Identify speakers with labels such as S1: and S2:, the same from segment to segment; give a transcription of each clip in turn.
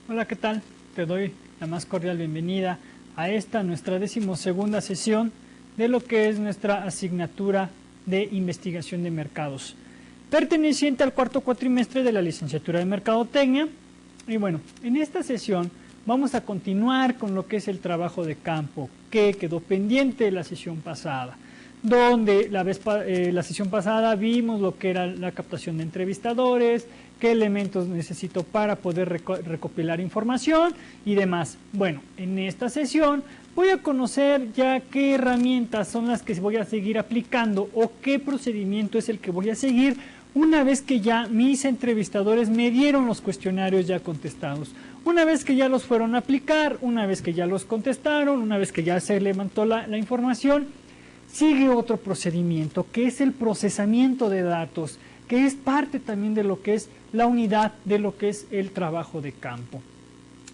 S1: Hola, ¿qué tal? Te doy la más cordial bienvenida a esta nuestra 12ª sesión de lo que es nuestra asignatura de investigación de mercados, perteneciente al cuarto cuatrimestre de la licenciatura de Mercadotecnia. Y bueno, en esta sesión vamos a continuar con lo que es el trabajo de campo, que quedó pendiente de la sesión pasada, donde la sesión pasada vimos lo que era la captación de entrevistadores, qué elementos necesito para poder recopilar información y demás. Bueno, en esta sesión voy a conocer ya qué herramientas son las que voy a seguir aplicando o qué procedimiento es el que voy a seguir una vez que ya mis entrevistadores me dieron los cuestionarios ya contestados. Una vez que ya los fueron a aplicar, una vez que ya los contestaron, una vez que ya se levantó la información, sigue otro procedimiento que es el procesamiento de datos, que es parte también de lo que es la unidad de lo que es el trabajo de campo.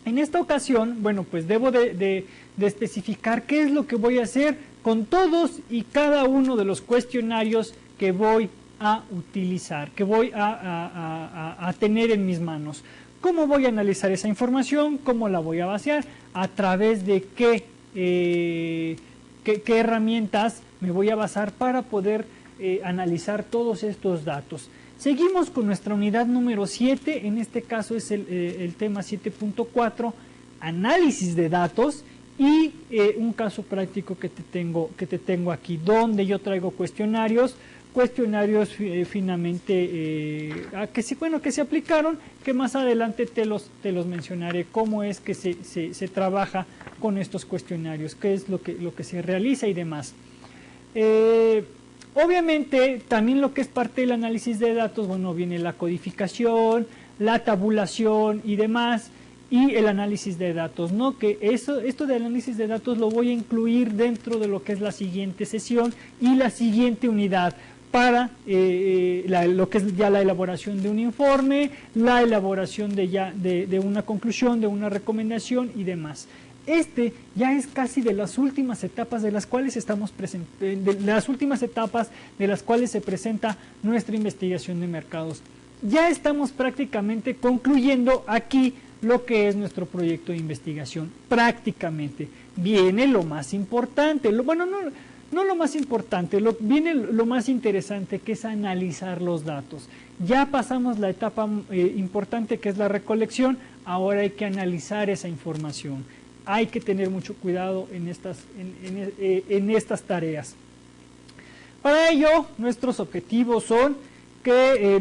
S1: En esta ocasión, bueno, pues debo de especificar qué es lo que voy a hacer con todos y cada uno de los cuestionarios que voy a utilizar, que voy a tener en mis manos. ¿Cómo voy a analizar esa información? ¿Cómo la voy a vaciar? ¿A través de qué herramientas me voy a basar para poder analizar todos estos datos? Seguimos con nuestra unidad número 7, en este caso es el tema 7.4, análisis de datos, y un caso práctico que te tengo aquí, donde yo traigo cuestionarios finamente que se aplicaron, que más adelante te los mencionaré, cómo es que se trabaja con estos cuestionarios, qué es lo que se realiza y demás. Obviamente, también lo que es parte del análisis de datos, bueno, viene la codificación, la tabulación y demás, y el análisis de datos, ¿no? Que esto del análisis de datos lo voy a incluir dentro de lo que es la siguiente sesión y la siguiente unidad, para lo que es ya la elaboración de un informe, la elaboración de una conclusión, de una recomendación y demás. Ya es casi de las últimas etapas de las cuales se presenta nuestra investigación de mercados. Ya estamos prácticamente concluyendo aquí lo que es nuestro proyecto de investigación. Prácticamente viene lo más importante, no lo más importante, viene lo más interesante, que es analizar los datos. Ya pasamos la etapa importante, que es la recolección, ahora hay que analizar esa información. Hay que tener mucho cuidado en estas tareas. Para ello, nuestros objetivos son que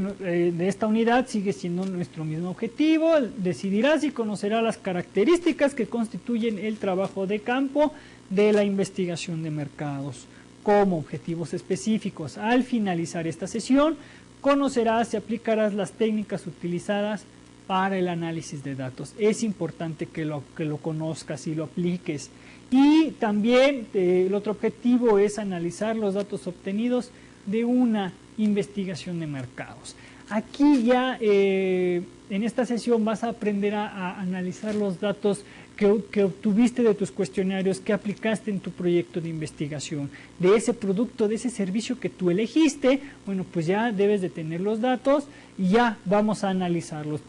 S1: de esta unidad sigue siendo nuestro mismo objetivo. Decidirás y conocerás las características que constituyen el trabajo de campo de la investigación de mercados. Como objetivos específicos, al finalizar esta sesión, conocerás y aplicarás las técnicas utilizadas para el análisis de datos. Es importante que lo conozcas y lo apliques. Y también el otro objetivo es analizar los datos obtenidos de una investigación de mercados. Aquí ya en esta sesión vas a aprender a analizar los datos que obtuviste de tus cuestionarios, que aplicaste en tu proyecto de investigación, de ese producto, de ese servicio que tú elegiste. Bueno, pues ya debes de tener los datos y ya vamos a analizarlos.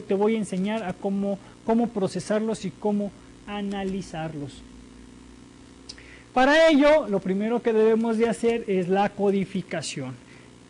S1: Te voy a enseñar a cómo procesarlos y cómo analizarlos. Para ello, lo primero que debemos de hacer es la codificación.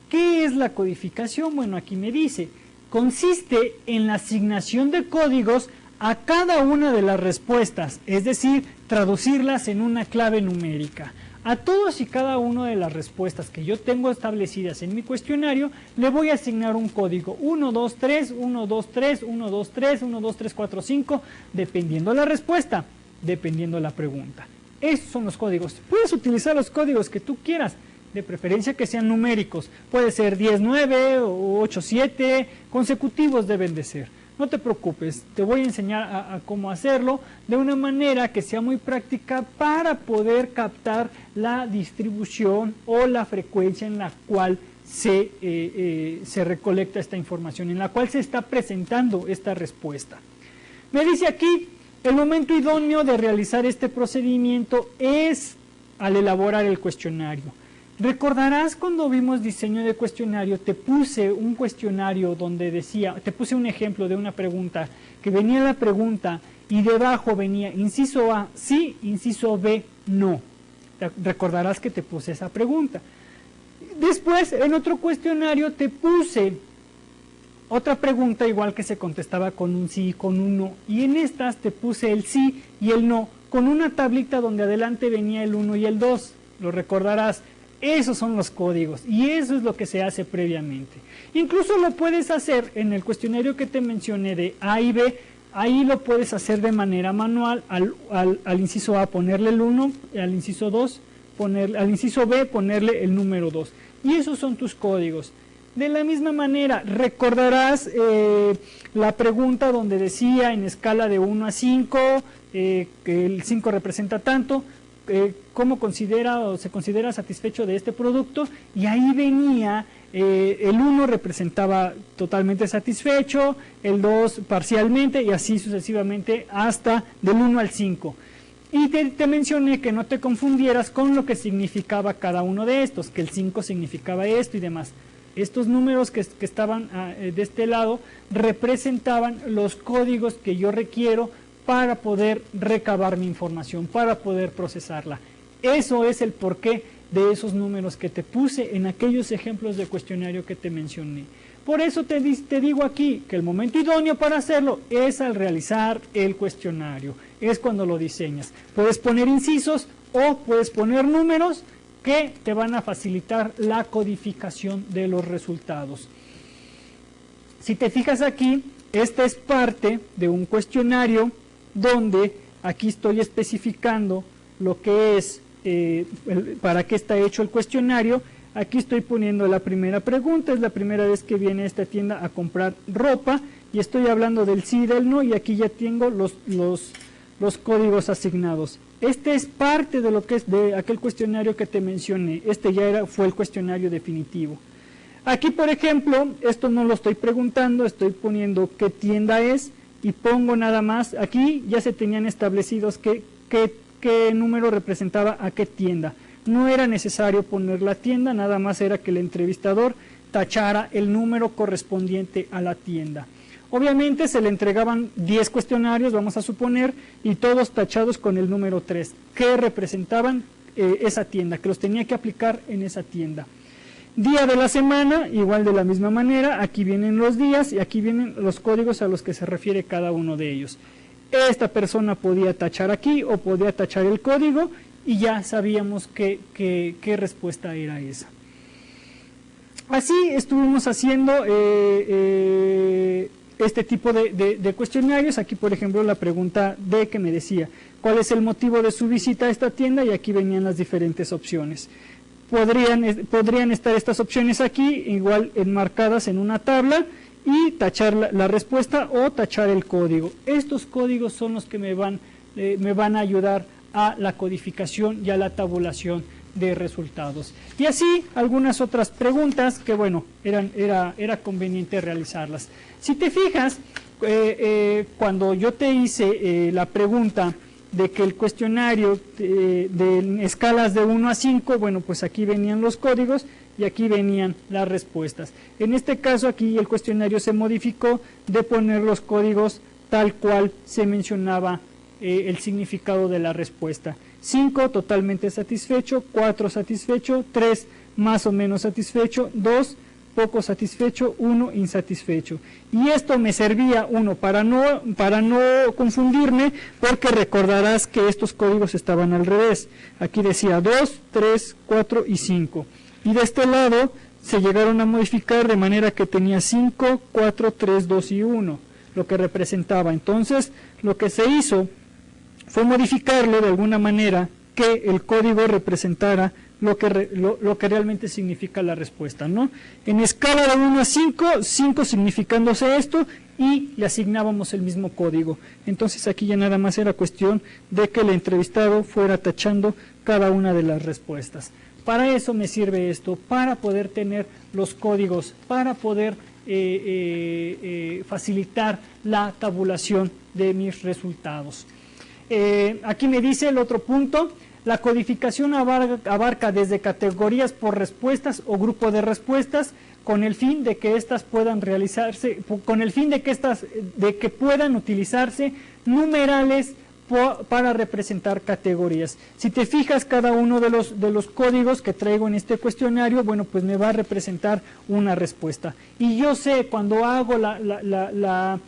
S1: ¿Qué es la codificación? Bueno, aquí me dice, consiste en la asignación de códigos a cada una de las respuestas, es decir, traducirlas en una clave numérica. A todos y cada una de las respuestas que yo tengo establecidas en mi cuestionario, le voy a asignar un código 1, 2, 3, 1, 2, 3, 1, 2, 3, 1, 2, 3, 4, 5, dependiendo la respuesta, dependiendo la pregunta. Esos son los códigos. Puedes utilizar los códigos que tú quieras, de preferencia que sean numéricos. Puede ser 10, 9 o 8, 7, consecutivos deben de ser. No te preocupes, te voy a enseñar a cómo hacerlo de una manera que sea muy práctica para poder captar la distribución o la frecuencia en la cual se recolecta esta información, en la cual se está presentando esta respuesta. Me dice aquí, el momento idóneo de realizar este procedimiento es al elaborar el cuestionario. Recordarás cuando vimos diseño de cuestionario, te puse un cuestionario donde decía, te puse un ejemplo de una pregunta, que venía la pregunta y debajo venía inciso A, sí, inciso B, no. Recordarás que te puse esa pregunta. Después, en otro cuestionario, te puse otra pregunta igual que se contestaba con un sí y con un no. Y en estas te puse el sí y el no, con una tablita donde adelante venía el 1 y el 2. Lo recordarás. Esos son los códigos y eso es lo que se hace previamente. Incluso lo puedes hacer en el cuestionario que te mencioné de A y B. Ahí lo puedes hacer de manera manual, al inciso A ponerle el 1, al inciso 2, al inciso B ponerle el número 2. Y esos son tus códigos. De la misma manera, recordarás la pregunta donde decía en escala de 1 a 5, que el 5 representa tanto, cómo considera o se considera satisfecho de este producto, y ahí venía el 1 representaba totalmente satisfecho, el 2 parcialmente y así sucesivamente hasta del 1 al 5. Y te mencioné que no te confundieras con lo que significaba cada uno de estos, que el 5 significaba esto y demás. Estos números que estaban de este lado representaban los códigos que yo requiero para poder recabar mi información, para poder procesarla. Eso es el porqué de esos números que te puse en aquellos ejemplos de cuestionario que te mencioné. Por eso te digo aquí que el momento idóneo para hacerlo es al realizar el cuestionario, es cuando lo diseñas. Puedes poner incisos o puedes poner números que te van a facilitar la codificación de los resultados. Si te fijas aquí, esta es parte de un cuestionario donde aquí estoy especificando lo que es, para qué está hecho el cuestionario. Aquí estoy poniendo la primera pregunta, es la primera vez que viene a esta tienda a comprar ropa, y estoy hablando del sí y del no, y aquí ya tengo los códigos asignados. Este es parte de lo que es de aquel cuestionario que te mencioné. Este ya fue el cuestionario definitivo. Aquí, por ejemplo, esto no lo estoy preguntando, estoy poniendo qué tienda es, y pongo nada más, aquí ya se tenían establecidos qué número representaba a qué tienda. No era necesario poner la tienda, nada más era que el entrevistador tachara el número correspondiente a la tienda. Obviamente se le entregaban 10 cuestionarios, vamos a suponer, y todos tachados con el número 3, que representaban esa tienda, que los tenía que aplicar en esa tienda. Día de la semana, igual de la misma manera, aquí vienen los días y aquí vienen los códigos a los que se refiere cada uno de ellos. Esta persona podía tachar aquí o podía tachar el código y ya sabíamos qué respuesta era esa. Así estuvimos haciendo este tipo de cuestionarios. Aquí, por ejemplo, la pregunta D que me decía, ¿cuál es el motivo de su visita a esta tienda? Y aquí venían las diferentes opciones. Podrían estar estas opciones aquí, igual enmarcadas en una tabla, y tachar la respuesta o tachar el código. Estos códigos son los que me van a ayudar a la codificación y a la tabulación de resultados. Y así algunas otras preguntas que, bueno, era conveniente realizarlas. Si te fijas, cuando yo te hice la pregunta de que el cuestionario de escalas de 1 a 5, bueno, pues aquí venían los códigos y aquí venían las respuestas. En este caso aquí el cuestionario se modificó de poner los códigos tal cual se mencionaba el significado de la respuesta. 5 totalmente satisfecho, 4 satisfecho, 3 más o menos satisfecho, 2 poco satisfecho, 1 insatisfecho. Y esto me servía, uno, para no confundirme, porque recordarás que estos códigos estaban al revés. Aquí decía 2, 3, 4 y 5. Y de este lado se llegaron a modificar de manera que tenía 5, 4, 3, 2 y 1, lo que representaba. Entonces, lo que se hizo fue modificarlo de alguna manera que el código representara lo que realmente significa la respuesta, ¿no? En escala de 1 a 5, 5 significándose esto, y le asignábamos el mismo código. Entonces aquí ya nada más era cuestión de que el entrevistado fuera tachando cada una de las respuestas. Para eso me sirve esto, para poder tener los códigos, para poder facilitar la tabulación de mis resultados. Aquí me dice el otro punto. La codificación abarca desde categorías por respuestas o grupo de respuestas, con el fin de que éstas puedan realizarse, con el fin de que puedan utilizarse numerales para representar categorías. Si te fijas, cada uno de los códigos que traigo en este cuestionario, bueno, pues me va a representar una respuesta. Y yo sé, cuando hago la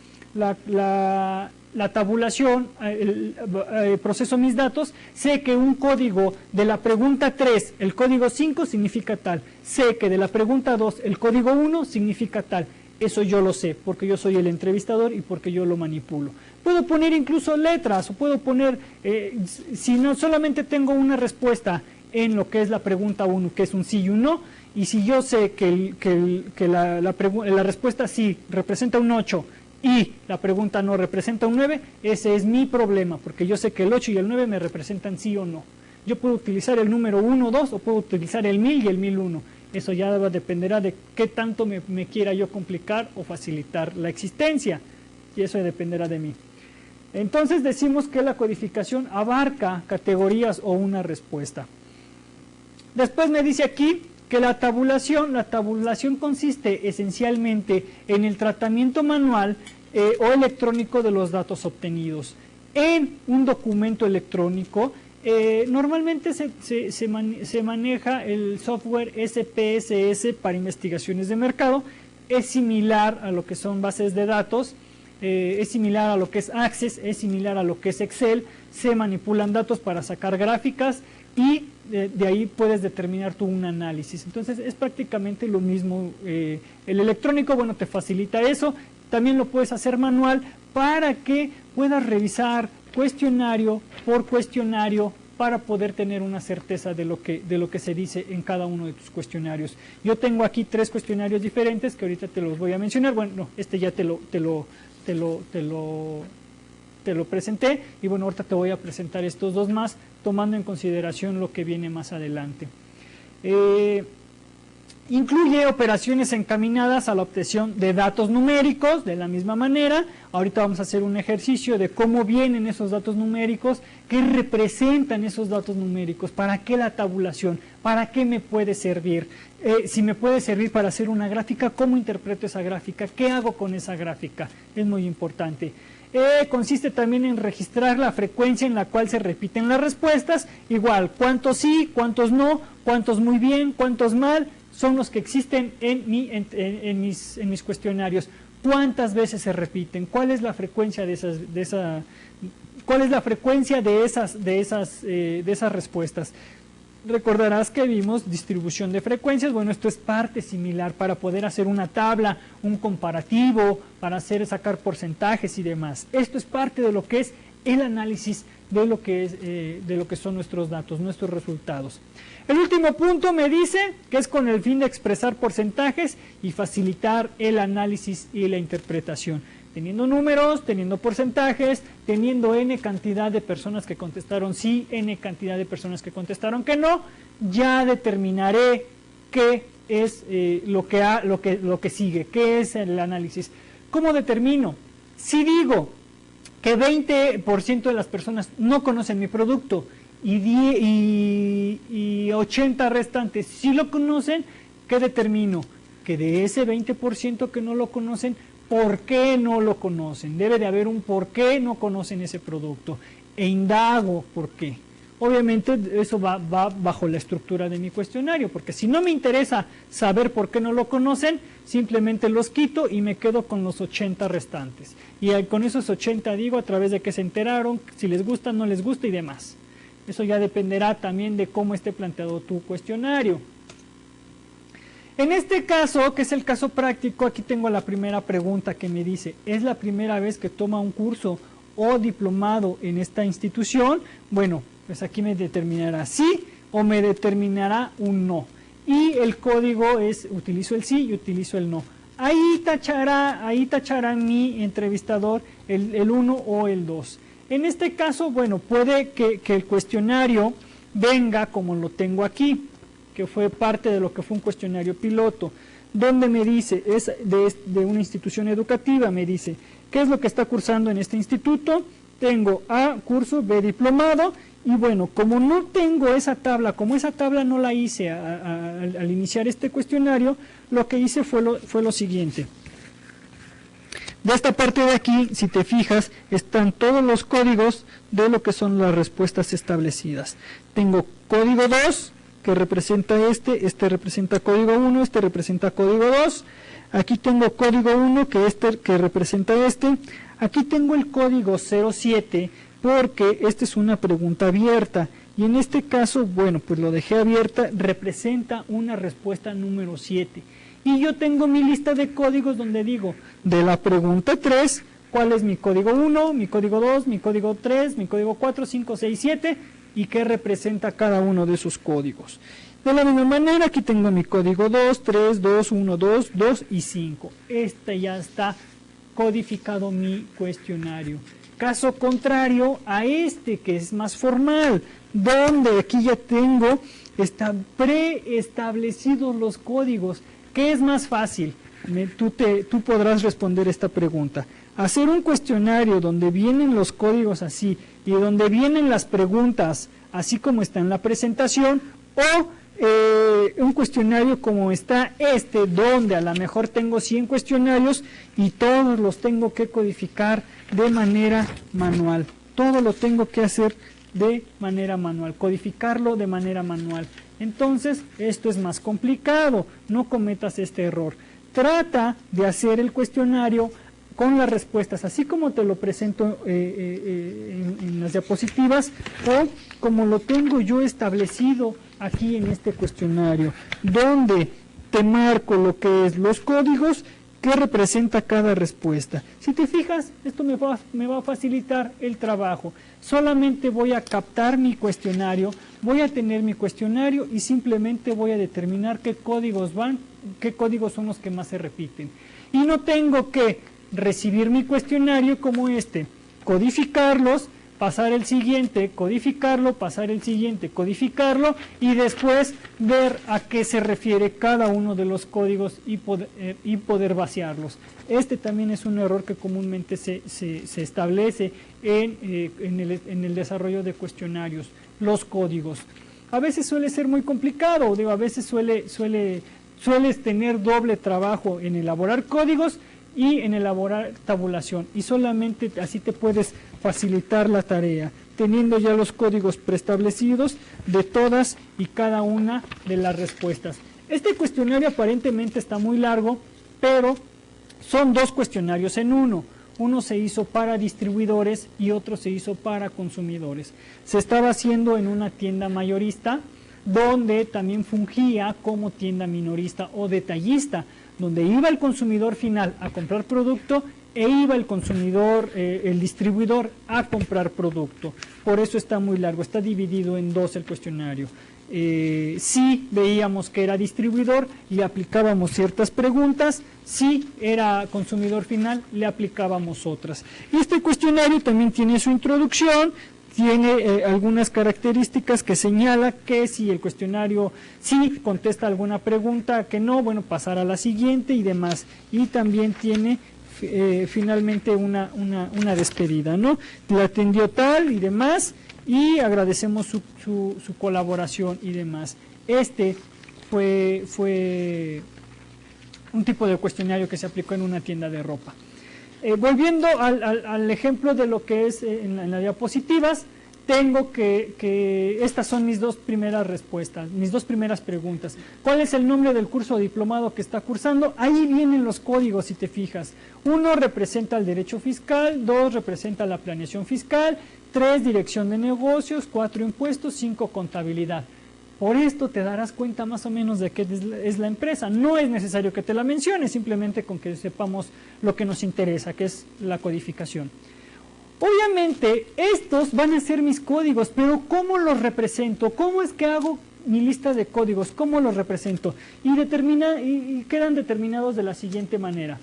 S1: tabulación, proceso mis datos, sé que un código de la pregunta 3, el código 5 significa tal. Sé que de la pregunta 2, el código 1 significa tal. Eso yo lo sé, porque yo soy el entrevistador y porque yo lo manipulo. Puedo poner incluso letras, o puedo poner, si no solamente tengo una respuesta en lo que es la pregunta 1, que es un sí y un no, y si yo sé que la respuesta sí representa un 8 y la pregunta no representa un 9, ese es mi problema, porque yo sé que el 8 y el 9 me representan sí o no. Yo puedo utilizar el número 1, 2, o puedo utilizar el 1000 y el 1001. Eso ya dependerá de qué tanto me quiera yo complicar o facilitar la existencia, y eso dependerá de mí. Entonces decimos que la codificación abarca categorías o una respuesta. Después me dice aquí que la tabulación consiste esencialmente en el tratamiento manual o electrónico de los datos obtenidos. En un documento electrónico, normalmente se maneja el software SPSS para investigaciones de mercado. Es similar a lo que son bases de datos, es similar a lo que es Access, es similar a lo que es Excel. Se manipulan datos para sacar gráficas y de ahí puedes determinar tú un análisis. Entonces es prácticamente lo mismo. El electrónico, bueno, te facilita eso. También lo puedes hacer manual para que puedas revisar cuestionario por cuestionario para poder tener una certeza de lo que se dice en cada uno de tus cuestionarios. Yo tengo aquí 3 cuestionarios diferentes que ahorita te los voy a mencionar. Bueno, no, este ya te lo presenté, y bueno, ahorita te voy a presentar estos 2 más, tomando en consideración lo que viene más adelante. Incluye operaciones encaminadas a la obtención de datos numéricos, de la misma manera. Ahorita vamos a hacer un ejercicio de cómo vienen esos datos numéricos, qué representan esos datos numéricos, para qué la tabulación, para qué me puede servir. Si me puede servir para hacer una gráfica, ¿cómo interpreto esa gráfica? ¿Qué hago con esa gráfica? Es muy importante. Consiste también en registrar la frecuencia en la cual se repiten las respuestas. Igual, cuántos sí, cuántos no, cuántos muy bien, cuántos mal, son los que existen en mis cuestionarios. ¿Cuántas veces se repiten? ¿Cuál es la frecuencia de esas respuestas? Recordarás que vimos distribución de frecuencias. Bueno, esto es parte similar para poder hacer una tabla, un comparativo, para sacar porcentajes y demás. Esto es parte de lo que es el análisis de lo que son nuestros datos, nuestros resultados. El último punto me dice que es con el fin de expresar porcentajes y facilitar el análisis y la interpretación. Teniendo números, teniendo porcentajes, teniendo n cantidad de personas que contestaron sí, n cantidad de personas que contestaron que no, ya determinaré qué es lo que sigue, qué es el análisis. ¿Cómo determino? Si digo que 20% de las personas no conocen mi producto y 80 restantes sí lo conocen, ¿qué determino? Que de ese 20% que no lo conocen, ¿por qué no lo conocen? Debe de haber un por qué no conocen ese producto. E indago por qué. Obviamente eso va bajo la estructura de mi cuestionario, porque si no me interesa saber por qué no lo conocen, simplemente los quito y me quedo con los 80 restantes. Y con esos 80 digo a través de qué se enteraron, si les gusta, no les gusta y demás. Eso ya dependerá también de cómo esté planteado tu cuestionario. En este caso, que es el caso práctico, aquí tengo la primera pregunta que me dice, ¿es la primera vez que toma un curso o diplomado en esta institución? Bueno, pues aquí me determinará sí o me determinará un no. Y el código es, utilizo el sí y utilizo el no. Ahí tachará mi entrevistador el 1 o el 2. En este caso, bueno, puede que el cuestionario venga como lo tengo aquí, que fue parte de lo que fue un cuestionario piloto, donde me dice, es de una institución educativa, me dice, ¿qué es lo que está cursando en este instituto? Tengo A, curso, B, diplomado, Y bueno, como no tengo esa tabla, como esa tabla no la hice al iniciar este cuestionario, lo que hice fue lo siguiente. De esta parte de aquí, si te fijas, están todos los códigos de lo que son las respuestas establecidas. Tengo código 2, que representa este representa código 1, este representa código 2. Aquí tengo código 1, que representa este. Aquí tengo el código 07, porque esta es una pregunta abierta. Y en este caso, bueno, pues lo dejé abierta, representa una respuesta número 7. Y yo tengo mi lista de códigos donde digo, de la pregunta 3, ¿cuál es mi código 1, mi código 2, mi código 3, mi código 4, 5, 6, 7? Y qué representa cada uno de esos códigos. De la misma manera, aquí tengo mi código 2, 3, 2, 1, 2, 2 y 5. Este ya está codificado mi cuestionario. Caso contrario a este, que es más formal, donde aquí ya tengo, están preestablecidos los códigos. ¿Qué es más fácil? Tú podrás responder esta pregunta. Hacer un cuestionario donde vienen los códigos así y donde vienen las preguntas así como está en la presentación, o un cuestionario como está donde a lo mejor tengo 100 cuestionarios y todos los tengo que codificar de manera manual. Todo lo tengo que hacer de manera manual, codificarlo de manera manual. Entonces, esto es más complicado, no cometas este error. Trata de hacer el cuestionario con las respuestas, así como te lo presento en las diapositivas, o como lo tengo yo establecido aquí en este cuestionario, donde te marco lo que es los códigos que representa cada respuesta. Si te fijas, esto me va a facilitar el trabajo. Solamente voy a captar mi cuestionario, voy a tener mi cuestionario y simplemente voy a determinar qué códigos son los que más se repiten. Y no tengo que recibir mi cuestionario como codificarlos, pasar el siguiente, codificarlo, pasar el siguiente, codificarlo y después ver a qué se refiere cada uno de los códigos y poder vaciarlos. Este también es un error que comúnmente se establece en el desarrollo de cuestionarios, los códigos. A veces suele ser muy complicado, a veces sueles tener doble trabajo en elaborar códigos y en elaborar tabulación, y solamente así te puedes facilitar la tarea, teniendo ya los códigos preestablecidos de todas y cada una de las respuestas. Este cuestionario aparentemente está muy largo, pero son dos cuestionarios en uno. Uno se hizo para distribuidores y otro se hizo para consumidores. Se estaba haciendo en una tienda mayorista, donde también fungía como tienda minorista o detallista, donde iba el consumidor final a comprar producto e iba el consumidor, el distribuidor, a comprar producto. Por eso está muy largo, está dividido en dos el cuestionario. Si veíamos que era distribuidor, le aplicábamos ciertas preguntas; si era consumidor final, le aplicábamos otras. Y este cuestionario también tiene su introducción, tiene algunas características que señala que si el cuestionario sí contesta alguna pregunta, que no, bueno, pasar a la siguiente y demás. Y también tiene finalmente una despedida, ¿no? La atendió tal y demás, y agradecemos su colaboración y demás. Este fue un tipo de cuestionario que se aplicó en una tienda de ropa. Volviendo al ejemplo de lo que es en las diapositivas, tengo que estas son mis dos primeras respuestas, mis dos primeras preguntas. ¿Cuál es el nombre del curso diplomado que está cursando? Ahí vienen los códigos, si te fijas. 1 representa el derecho fiscal, 2 representa la planeación fiscal, 3 dirección de negocios, 4 impuestos, 5 contabilidad. Por esto te darás cuenta más o menos de qué es la empresa. No es necesario que te la mencione, simplemente con que sepamos lo que nos interesa, que es la codificación. Obviamente, estos van a ser mis códigos, pero ¿cómo los represento? ¿Cómo es que hago mi lista de códigos? ¿Cómo los represento? Y quedan determinados de la siguiente manera.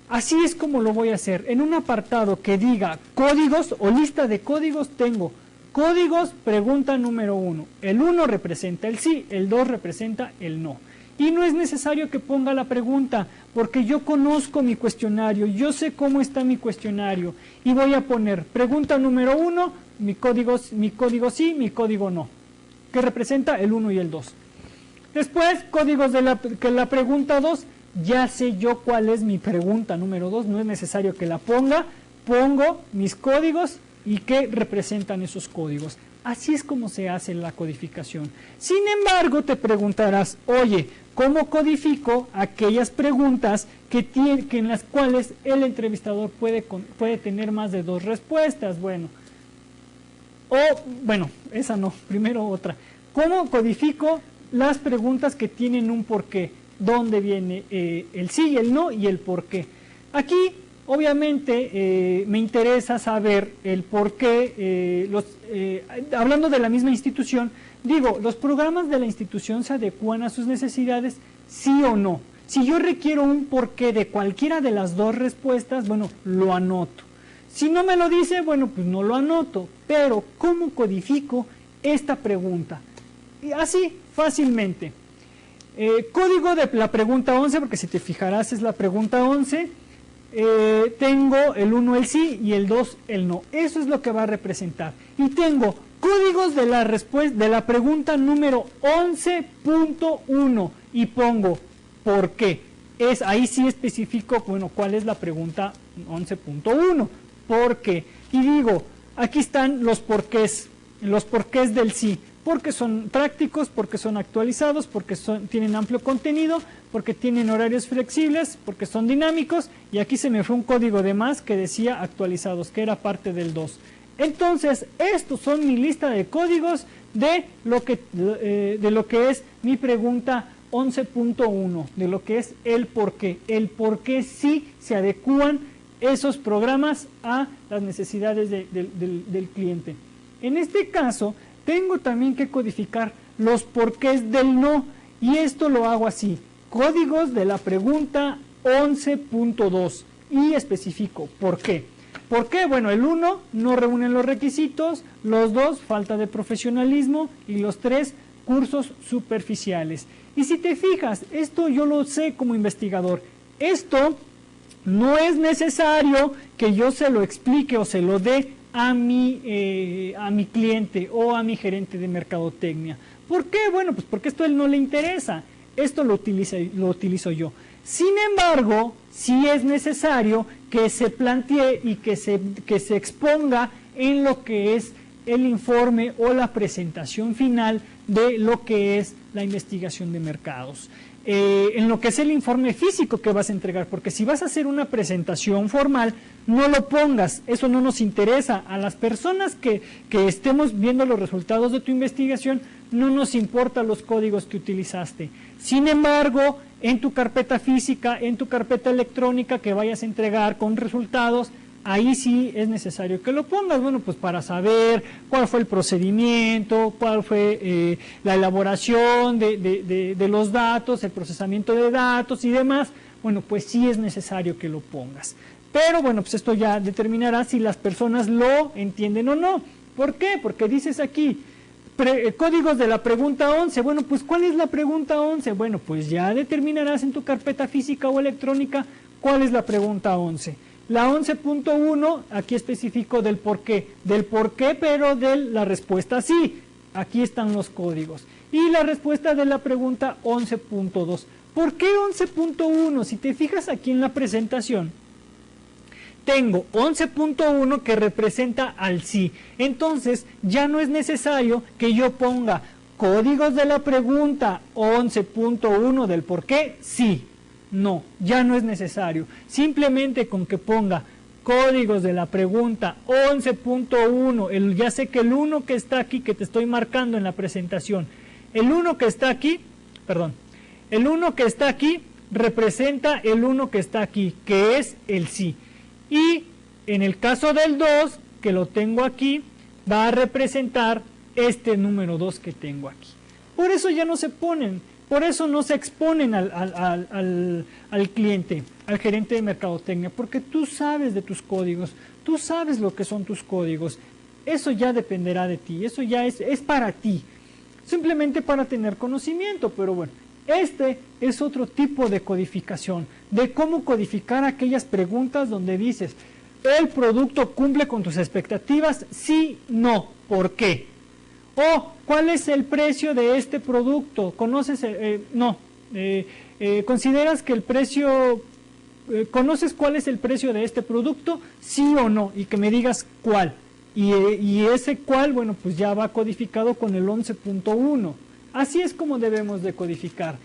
S1: Así es como lo voy a hacer. En un apartado que diga códigos o lista de códigos, tengo códigos, pregunta número 1. El 1 representa el sí, el 2 representa el no. Y no es necesario que ponga la pregunta, porque yo conozco mi cuestionario, yo sé cómo está mi cuestionario. Y voy a poner pregunta número 1, mi código sí, mi código no, que representa el 1 y el 2. Después, códigos de la pregunta 2, ya sé yo cuál es mi pregunta número 2, no es necesario que la ponga, pongo mis códigos y qué representan esos códigos. Así es como se hace la codificación. Sin embargo, te preguntarás, oye, ¿cómo codifico aquellas preguntas que en las cuales el entrevistador puede tener más de 2 respuestas? Bueno, esa no, primero otra. ¿Cómo codifico las preguntas que tienen un porqué? ¿Dónde viene el sí y el no y el porqué? Aquí, obviamente, me interesa saber el porqué. Hablando de la misma institución, digo, ¿los programas de la institución se adecúan a sus necesidades? ¿Sí o no? Si yo requiero un porqué de cualquiera de las 2 respuestas, bueno, lo anoto. Si no me lo dice, bueno, pues no lo anoto. Pero, ¿cómo codifico esta pregunta? Y así, fácilmente. Código de la pregunta 11, porque si te fijarás es la pregunta 11. Tengo el 1 el sí y el 2 el no. Eso es lo que va a representar. Y tengo códigos de la pregunta número 11.1 y pongo ¿por qué? Ahí sí especifico, bueno, cuál es la pregunta 11.1. ¿Por qué? Y digo, aquí están los porqués del sí. Porque son prácticos, porque son actualizados, porque tienen amplio contenido, porque tienen horarios flexibles, porque son dinámicos, y aquí se me fue un código de más que decía actualizados, que era parte del 2. Entonces, estos son mi lista de códigos de lo que es mi pregunta 11.1, de lo que es el por qué sí se adecúan esos programas a las necesidades del cliente. En este caso, tengo también que codificar los porqués del no, y esto lo hago así, códigos de la pregunta 11.2 y especifico por qué. ¿Por qué? Bueno, el 1 no reúne los requisitos, los 2 falta de profesionalismo y los 3 cursos superficiales. Y si te fijas, esto yo lo sé como investigador, esto no es necesario que yo se lo explique o se lo dé a mi cliente o a mi gerente de mercadotecnia. ¿Por qué? Bueno, pues porque esto a él no le interesa. Esto lo utilizo yo. Sin embargo, sí es necesario que se plantee y que se exponga en lo que es el informe o la presentación final de lo que es la investigación de mercados. En lo que es el informe físico que vas a entregar, porque si vas a hacer una presentación formal, no lo pongas, eso no nos interesa. A las personas que estemos viendo los resultados de tu investigación, no nos importa los códigos que utilizaste. Sin embargo, en tu carpeta física, en tu carpeta electrónica que vayas a entregar con resultados, ahí sí es necesario que lo pongas, bueno, pues para saber cuál fue el procedimiento, cuál fue la elaboración de los datos, el procesamiento de datos y demás, bueno, pues sí es necesario que lo pongas. Pero bueno, pues esto ya determinará si las personas lo entienden o no. ¿Por qué? Porque dices aquí, códigos de la pregunta 11, bueno, pues ¿cuál es la pregunta 11? Bueno, pues ya determinarás en tu carpeta física o electrónica cuál es la pregunta 11. La 11.1, aquí especifico del por qué, pero de la respuesta sí. Aquí están los códigos. Y la respuesta de la pregunta 11.2. ¿Por qué 11.1? Si te fijas aquí en la presentación, tengo 11.1 que representa al sí. Entonces, ya no es necesario que yo ponga códigos de la pregunta 11.1 del por qué sí. No, ya no es necesario. Simplemente con que ponga códigos de la pregunta 11.1, ya sé que el 1 que está aquí, que te estoy marcando en la presentación, el 1 que está aquí representa el 1 que está aquí, que es el sí. Y en el caso del 2, que lo tengo aquí, va a representar este número 2 que tengo aquí. Por eso ya no se ponen. Por eso no se exponen al cliente, al gerente de mercadotecnia, porque tú sabes de tus códigos, tú sabes lo que son tus códigos. Eso ya dependerá de ti, eso ya es para ti, simplemente para tener conocimiento, pero bueno, Este es otro tipo de codificación, de cómo codificar aquellas preguntas donde dices, ¿el producto cumple con tus expectativas? Sí, no, ¿por qué? O, ¿cuál es el precio de este producto? ¿Conoces? ¿Consideras que el precio... ¿Conoces cuál es el precio de este producto? Sí o no, y que me digas cuál. Y ese cuál, bueno, pues ya va codificado con el 11.1. Así es como debemos de codificar.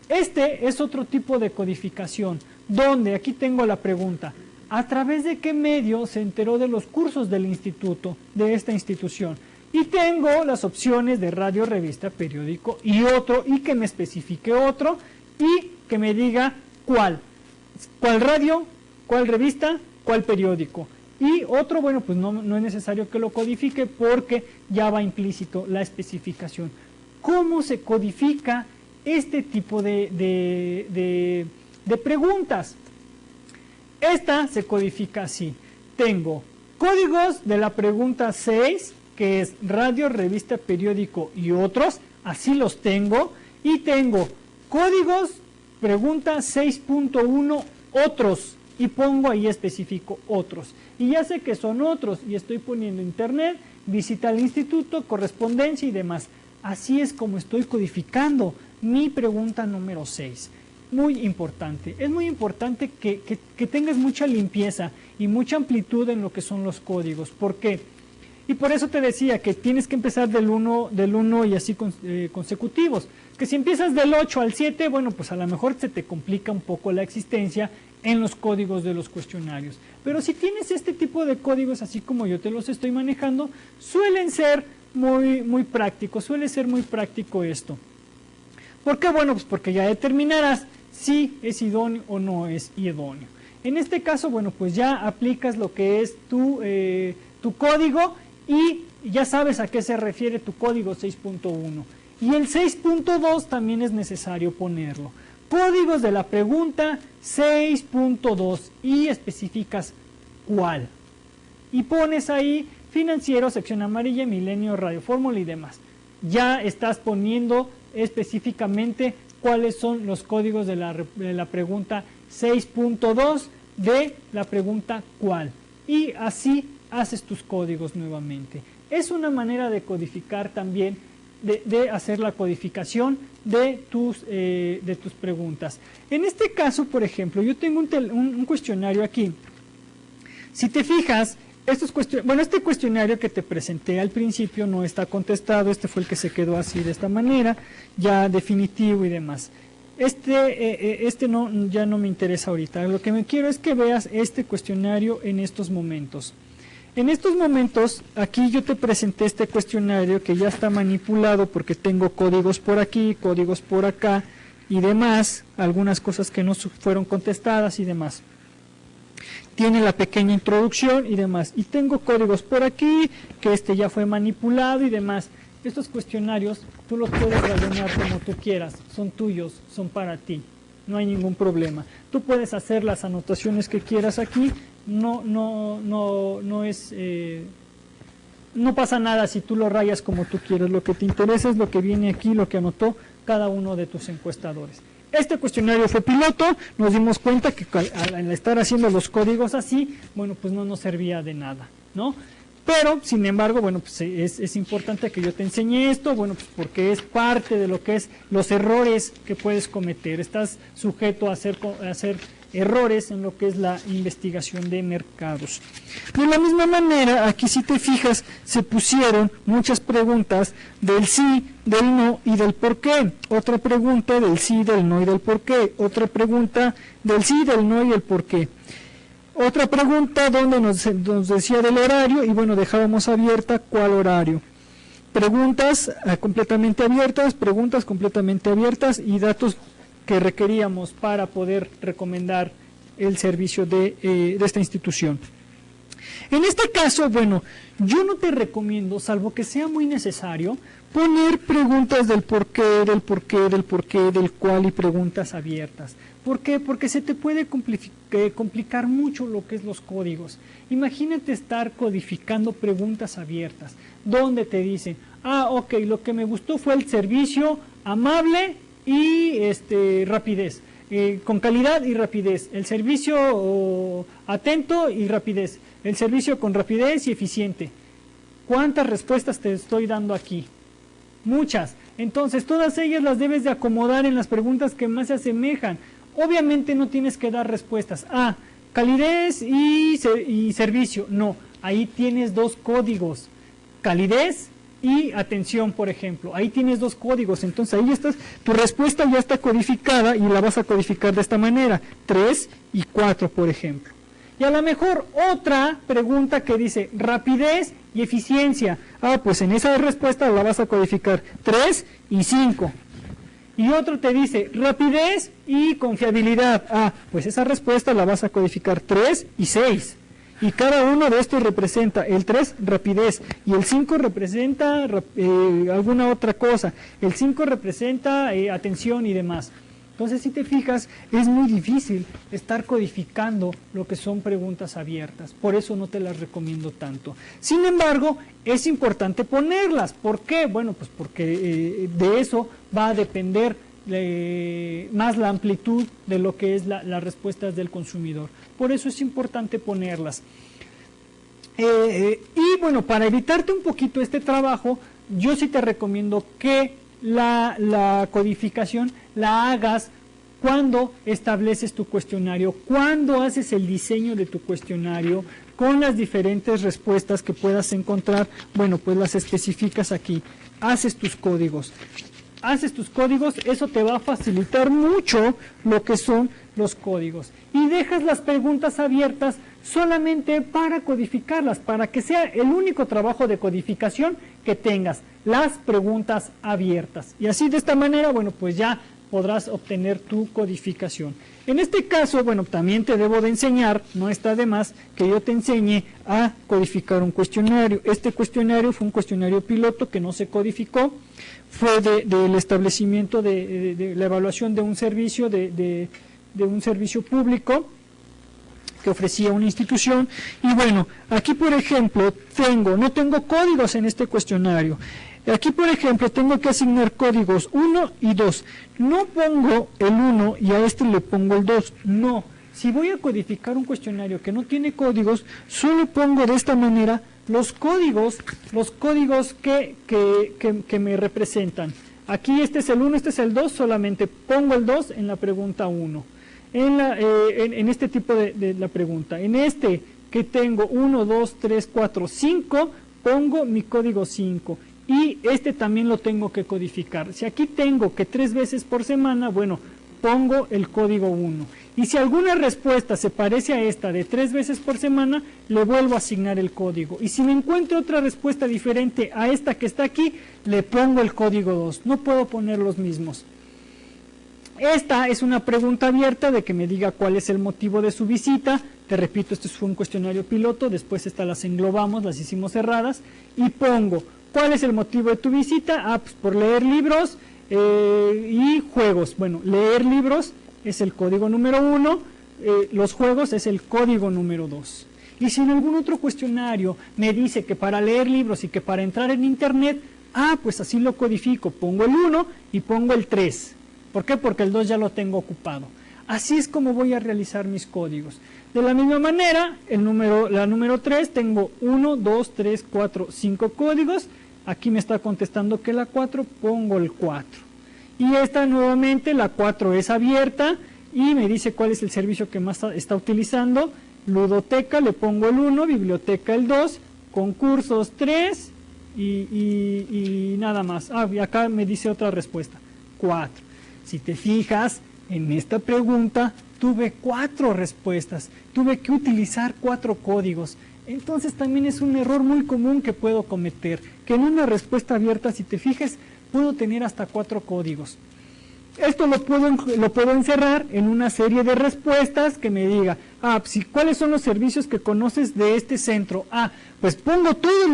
S1: Este es otro tipo de codificación, donde aquí tengo la pregunta, ¿a través de qué medio se enteró de los cursos del instituto, de esta institución? Y tengo las opciones de radio, revista, periódico y otro, y que me especifique otro, y que me diga cuál. ¿Cuál radio? ¿Cuál revista? ¿Cuál periódico? Y otro, bueno, pues no es necesario que lo codifique porque ya va implícito la especificación. ¿Cómo se codifica este tipo de preguntas? Esta se codifica así. Tengo códigos de la pregunta 6, que es radio, revista, periódico y otros. Así los tengo. Y tengo códigos, pregunta 6.1, otros. Y pongo ahí, especifico otros. Y ya sé que son otros. Y estoy poniendo internet, visita al instituto, correspondencia y demás. Así es como estoy codificando mi pregunta número 6. Muy importante. Es muy importante que tengas mucha limpieza y mucha amplitud en lo que son los códigos. ¿Por qué? Y por eso te decía que tienes que empezar del 1 y así consecutivos. Que si empiezas del 8 al 7, bueno, pues a lo mejor se te complica un poco la existencia en los códigos de los cuestionarios. Pero si tienes este tipo de códigos, así como yo te los estoy manejando, suelen ser muy prácticos, suele ser muy práctico esto. ¿Por qué? Bueno, pues porque ya determinarás si es idóneo o no es idóneo. En este caso, bueno, pues ya aplicas lo que es tu código y ya sabes a qué se refiere tu código 6.1. Y el 6.2 también es necesario ponerlo. Códigos de la pregunta 6.2 y especificas cuál. Y pones ahí financiero, sección amarilla, milenio, radio, fórmula y demás. Ya estás poniendo específicamente cuáles son los códigos de la pregunta 6.2 de la pregunta cuál. Y así haces tus códigos nuevamente. Es una manera de codificar también, de hacer la codificación de tus preguntas. En este caso, por ejemplo, yo tengo un cuestionario aquí. Si te fijas, este cuestionario que te presenté al principio no está contestado. Este fue el que se quedó así de esta manera, ya definitivo y demás. Ya no me interesa ahorita. Lo que me quiero es que veas este cuestionario en estos momentos. En estos momentos, aquí yo te presenté este cuestionario que ya está manipulado porque tengo códigos por aquí, códigos por acá y demás, algunas cosas que no fueron contestadas y demás. Tiene la pequeña introducción y demás. Y tengo códigos por aquí, que ya fue manipulado y demás. Estos cuestionarios tú los puedes rellenar como tú quieras, son tuyos, son para ti, no hay ningún problema. Tú puedes hacer las anotaciones que quieras aquí, no pasa nada si tú lo rayas como tú quieres. Lo que te interesa es lo que viene aquí, lo que anotó cada uno de tus encuestadores. Este cuestionario fue piloto, nos dimos cuenta que al estar haciendo los códigos así, bueno, pues no nos servía de nada, ¿no? Pero, sin embargo, bueno, pues es importante que yo te enseñe esto, bueno, pues porque es parte de lo que es los errores que puedes cometer. Estás sujeto a hacer errores en lo que es la investigación de mercados. De la misma manera, aquí si te fijas, se pusieron muchas preguntas del sí, del no y del por qué. Otra pregunta del sí, del no y del por qué. Otra pregunta del sí, del no y el por qué. Otra pregunta donde nos decía del horario y bueno, dejábamos abierta cuál horario. Preguntas completamente abiertas, preguntas completamente abiertas y datos que requeríamos para poder recomendar el servicio de esta institución. En este caso, bueno, yo no te recomiendo, salvo que sea muy necesario, poner preguntas del por qué, del por qué, del por qué, del cuál y preguntas abiertas. ¿Por qué? Porque se te puede complicar mucho lo que es los códigos. Imagínate estar codificando preguntas abiertas, donde te dicen, ok, lo que me gustó fue el servicio amable y rapidez. Con calidad y rapidez. El servicio atento y rapidez. El servicio con rapidez y eficiente. ¿Cuántas respuestas te estoy dando aquí? Muchas. Entonces, todas ellas las debes de acomodar en las preguntas que más se asemejan. Obviamente no tienes que dar respuestas. Calidez y servicio. No, ahí tienes dos códigos. Calidez y atención, por ejemplo. Ahí tienes dos códigos. Entonces, ahí estás, tu respuesta ya está codificada y la vas a codificar de esta manera. 3 y 4, por ejemplo. Y a lo mejor otra pregunta que dice rapidez y eficiencia. Pues en esa respuesta la vas a codificar 3 y 5. Y otro te dice rapidez y confiabilidad. Pues esa respuesta la vas a codificar 3 y 6. Y cada uno de estos representa, el 3 rapidez, y el 5 representa alguna otra cosa, el 5 representa atención y demás. Entonces, si te fijas, es muy difícil estar codificando lo que son preguntas abiertas. Por eso no te las recomiendo tanto. Sin embargo, es importante ponerlas. ¿Por qué? Bueno, pues porque de eso va a depender más la amplitud de lo que es las respuestas del consumidor. Por eso es importante ponerlas. Y bueno, para evitarte un poquito este trabajo, yo sí te recomiendo que la codificación la hagas cuando estableces tu cuestionario, cuando haces el diseño de tu cuestionario con las diferentes respuestas que puedas encontrar. Bueno, pues las especificas aquí, haces tus códigos. Eso te va a facilitar mucho lo que son los códigos. Y dejas las preguntas abiertas solamente para codificarlas, para que sea el único trabajo de codificación que tengas, las preguntas abiertas. Y así de esta manera, bueno, pues ya podrás obtener tu codificación. En este caso, bueno, también te debo de enseñar, no está de más que yo te enseñe a codificar un cuestionario. Este cuestionario fue un cuestionario piloto que no se codificó, fue del establecimiento de la evaluación de un servicio, de un servicio público que ofrecía una institución. Y bueno, aquí por ejemplo no tengo códigos en este cuestionario. Aquí por ejemplo tengo que asignar códigos 1 y 2. No pongo el 1 y a este le pongo el 2. No, si voy a codificar un cuestionario que no tiene códigos, solo pongo de esta manera los códigos que me representan. Aquí este es el 1, este es el 2, solamente pongo el 2 en la pregunta 1. En este tipo de la pregunta. En este que tengo 1, 2, 3, 4, 5, pongo mi código 5. Y este también lo tengo que codificar. Si aquí tengo que 3 veces por semana, bueno, pongo el código 1. Y si alguna respuesta se parece a esta de 3 veces por semana, le vuelvo a asignar el código. Y si me encuentro otra respuesta diferente a esta que está aquí, le pongo el código 2. No puedo poner los mismos. Esta es una pregunta abierta de que me diga cuál es el motivo de su visita. Te repito, este fue un cuestionario piloto, después estas las englobamos, las hicimos cerradas. Y pongo, ¿cuál es el motivo de tu visita? Pues por leer libros y juegos. Bueno, leer libros es el código número 1, los juegos es el código número 2. Y si en algún otro cuestionario me dice que para leer libros y que para entrar en internet, pues así lo codifico, pongo el 1 y pongo el 3. ¿Por qué? Porque el 2 ya lo tengo ocupado. Así es como voy a realizar mis códigos. De la misma manera, la número 3, tengo 1, 2, 3, 4, 5 códigos. Aquí me está contestando que la 4, pongo el 4. Y esta nuevamente, la 4 es abierta y me dice cuál es el servicio que más está utilizando. Ludoteca, le pongo el 1, biblioteca el 2, concursos 3 y nada más. Y acá me dice otra respuesta, 4. Si te fijas, en esta pregunta tuve 4 respuestas, tuve que utilizar 4 códigos. Entonces también es un error muy común que puedo cometer, que en una respuesta abierta, si te fijas, puedo tener hasta 4 códigos. Esto lo puedo encerrar en una serie de respuestas que me diga, ¿cuáles son los servicios que conoces de este centro? Pues pongo todos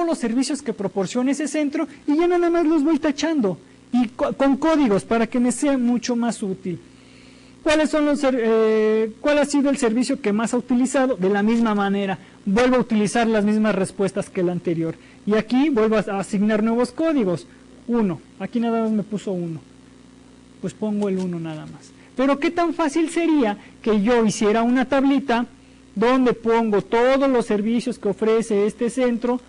S1: los servicios que proporciona ese centro y ya nada más los voy tachando. Y con códigos para que me sea mucho más útil. ¿Cuál ha sido el servicio que más ha utilizado? De la misma manera, vuelvo a utilizar las mismas respuestas que el anterior. Y aquí vuelvo a asignar nuevos códigos. 1, aquí nada más me puso 1. pues pongo el 1 nada más. Pero qué tan fácil sería que yo hiciera una tablita donde pongo todos los servicios que ofrece este centro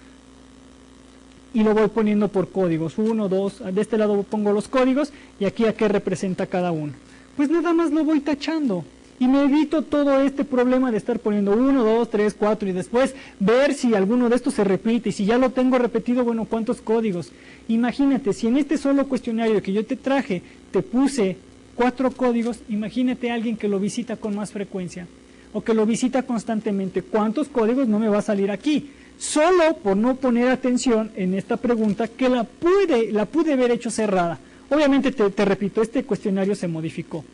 S1: y lo voy poniendo por códigos, 1, 2, de este lado pongo los códigos y aquí a qué representa cada uno. Pues nada más lo voy tachando y me evito todo este problema de estar poniendo 1, 2, 3, 4 y después ver si alguno de estos se repite y si ya lo tengo repetido, bueno, ¿cuántos códigos? Imagínate, si en este solo cuestionario que yo te traje te puse 4 códigos, imagínate a alguien que lo visita con más frecuencia o que lo visita constantemente, ¿cuántos códigos no me va a salir aquí? Solo por no poner atención en esta pregunta que la pude haber hecho cerrada. Obviamente te repito, este cuestionario se modificó.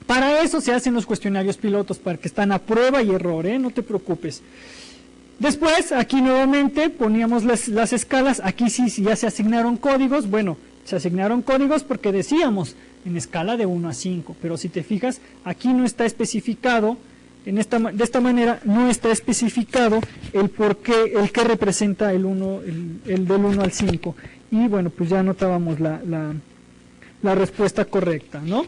S1: Para eso se hacen los cuestionarios pilotos, para que están a prueba y error, no te preocupes. Después, aquí nuevamente poníamos las escalas, aquí sí ya se asignaron códigos, bueno, se asignaron códigos porque decíamos en escala de 1 a 5, pero si te fijas, aquí no está especificado, de esta manera no está especificado el por qué, el que representa el del 1 al 5, y bueno, pues ya anotábamos la respuesta correcta, ¿no?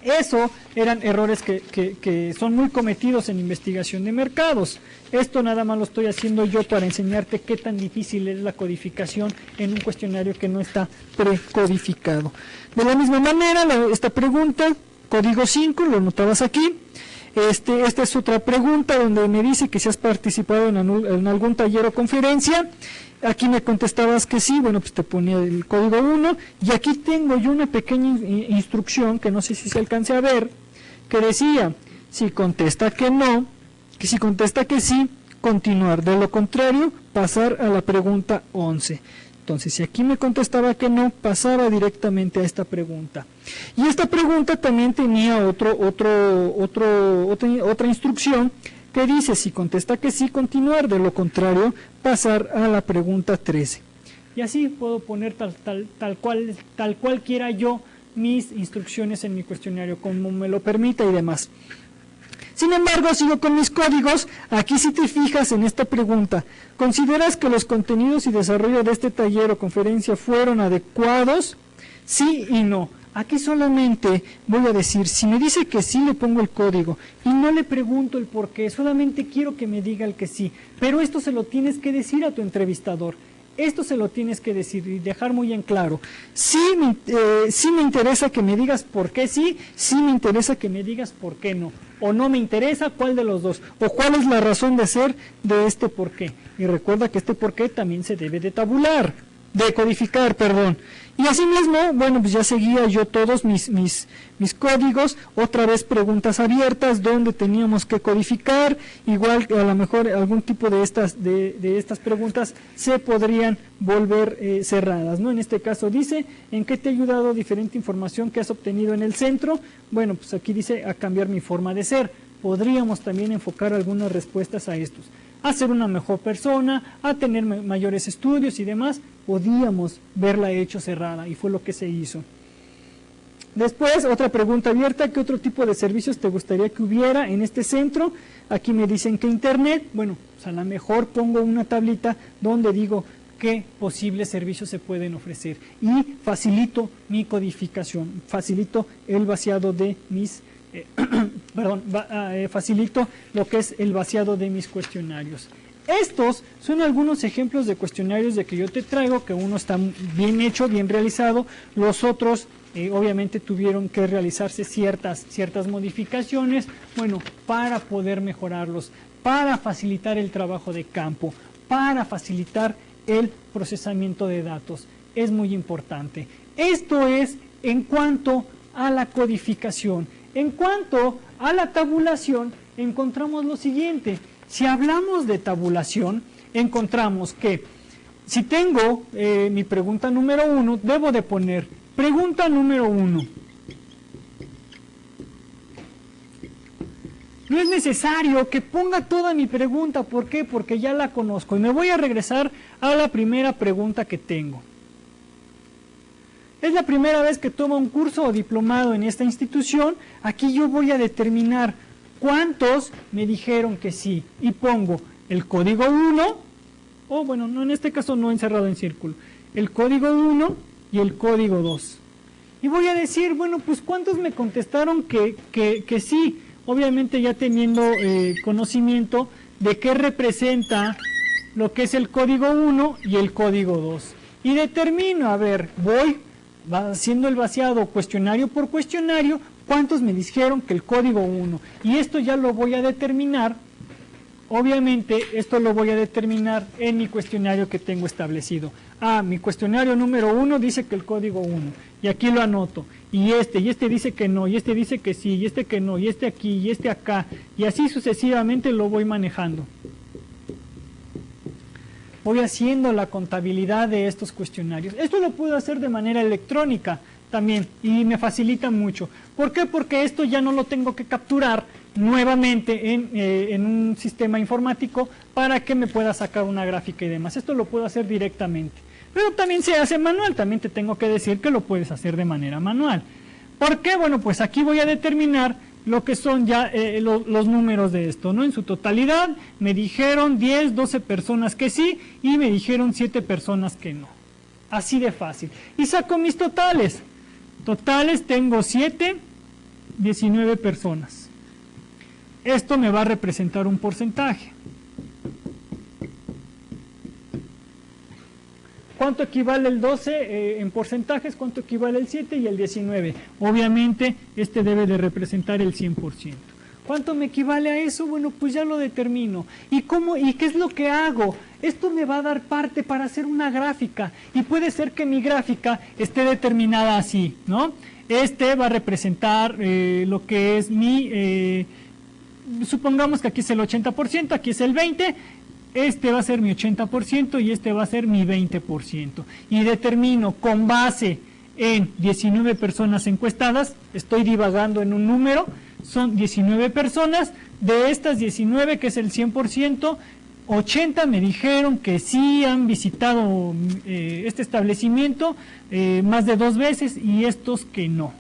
S1: Eso eran errores que son muy cometidos en investigación de mercados. Esto nada más lo estoy haciendo yo para enseñarte qué tan difícil es la codificación en un cuestionario que no está precodificado. De la misma manera, esta pregunta, código 5, lo notabas aquí. Esta es otra pregunta donde me dice que si has participado en algún taller o conferencia. Aquí me contestabas que sí, bueno, pues te ponía el código 1, y aquí tengo yo una pequeña instrucción, que no sé si se alcance a ver, que decía, si contesta que no, que si contesta que sí, continuar, de lo contrario, pasar a la pregunta 11. Entonces, si aquí me contestaba que no, pasaba directamente a esta pregunta. Y esta pregunta también tenía otra instrucción, que dice, si contesta que sí, continuar, de lo contrario, pasar a la pregunta 13. Y así puedo poner tal cual quiera yo mis instrucciones en mi cuestionario, como me lo permita y demás. Sin embargo, sigo con mis códigos. Aquí si te fijas en esta pregunta, ¿consideras que los contenidos y desarrollo de este taller o conferencia fueron adecuados? Sí y no. Aquí solamente voy a decir, si me dice que sí, le pongo el código y no le pregunto el por qué, solamente quiero que me diga el que sí, pero esto se lo tienes que decir a tu entrevistador, esto se lo tienes que decir y dejar muy en claro. Sí me interesa que me digas por qué sí me interesa que me digas por qué no, o no me interesa cuál de los dos, o cuál es la razón de ser de este por qué. Y recuerda que este por qué también se debe de tabular, de codificar, perdón. Y así mismo, bueno, pues ya seguía yo todos mis códigos, otra vez preguntas abiertas donde teníamos que codificar, igual a lo mejor algún tipo de estas preguntas se podrían volver cerradas, ¿no? En este caso dice, ¿en qué te ha ayudado diferente información que has obtenido en el centro? Bueno, pues aquí dice, a cambiar mi forma de ser. Podríamos también enfocar algunas respuestas a estos. A ser una mejor persona, a tener mayores estudios y demás, podíamos verla hecho cerrada y fue lo que se hizo. Después, otra pregunta abierta, ¿qué otro tipo de servicios te gustaría que hubiera en este centro? Aquí me dicen que Internet, bueno, pues a lo mejor pongo una tablita donde digo qué posibles servicios se pueden ofrecer y facilito mi codificación, facilito el vaciado de mis facilito lo que es el vaciado de mis cuestionarios. Estos son algunos ejemplos de cuestionarios de que yo te traigo, que uno está bien hecho, bien realizado, los otros obviamente tuvieron que realizarse ciertas modificaciones, bueno, para poder mejorarlos, para facilitar el trabajo de campo, para facilitar el procesamiento de datos. Es muy importante. Esto es en cuanto a la codificación. En cuanto a la tabulación, encontramos lo siguiente. Si hablamos de tabulación, encontramos que si tengo mi pregunta número 1, debo de poner pregunta número 1. No es necesario que ponga toda mi pregunta. ¿Por qué? Porque ya la conozco. Y me voy a regresar a la primera pregunta que tengo. Es la primera vez que tomo un curso o diplomado en esta institución. Aquí yo voy a determinar cuántos me dijeron que sí. Y pongo el código 1, o bueno, no, en este caso no encerrado en círculo. El código 1 y el código 2. y voy a decir, bueno, pues ¿cuántos me contestaron que sí? Obviamente ya teniendo conocimiento de qué representa lo que es el código 1 y el código 2. Y determino, a ver, voy haciendo el vaciado cuestionario por cuestionario, ¿cuántos me dijeron que el código 1? Y esto ya lo voy a determinar, obviamente esto lo voy a determinar en mi cuestionario que tengo establecido. Mi cuestionario número 1 dice que el código 1, y aquí lo anoto. Y este dice que no, y este dice que sí, y este que no, y este aquí, y este acá, y así sucesivamente lo voy manejando. Voy haciendo la contabilidad de estos cuestionarios. Esto lo puedo hacer de manera electrónica también y me facilita mucho. ¿Por qué? Porque esto ya no lo tengo que capturar nuevamente en un sistema informático para que me pueda sacar una gráfica y demás. Esto lo puedo hacer directamente. Pero también se hace manual, también te tengo que decir que lo puedes hacer de manera manual. ¿Por qué? Bueno, pues aquí voy a determinar lo que son ya los números de esto, ¿no? En su totalidad me dijeron 10, 12 personas que sí y me dijeron 7 personas que no. Así de fácil. Y saco mis totales. Totales tengo 7, 19 personas. Esto me va a representar un porcentaje. ¿Cuánto equivale el 12 en porcentajes? ¿Cuánto equivale el 7 y el 19? Obviamente, este debe de representar el 100%. ¿Cuánto me equivale a eso? Bueno, pues ya lo determino. ¿Y cómo? ¿Y qué es lo que hago? Esto me va a dar parte para hacer una gráfica. Y puede ser que mi gráfica esté determinada así, ¿no? Este va a representar lo que es mi... supongamos que aquí es el 80%, aquí es el 20%. Este va a ser mi 80% y este va a ser mi 20%. Y determino con base en 19 personas encuestadas, estoy divagando en un número, son 19 personas, de estas 19 que es el 100%, 80 me dijeron que sí han visitado este establecimiento más de 2 veces y estos que no.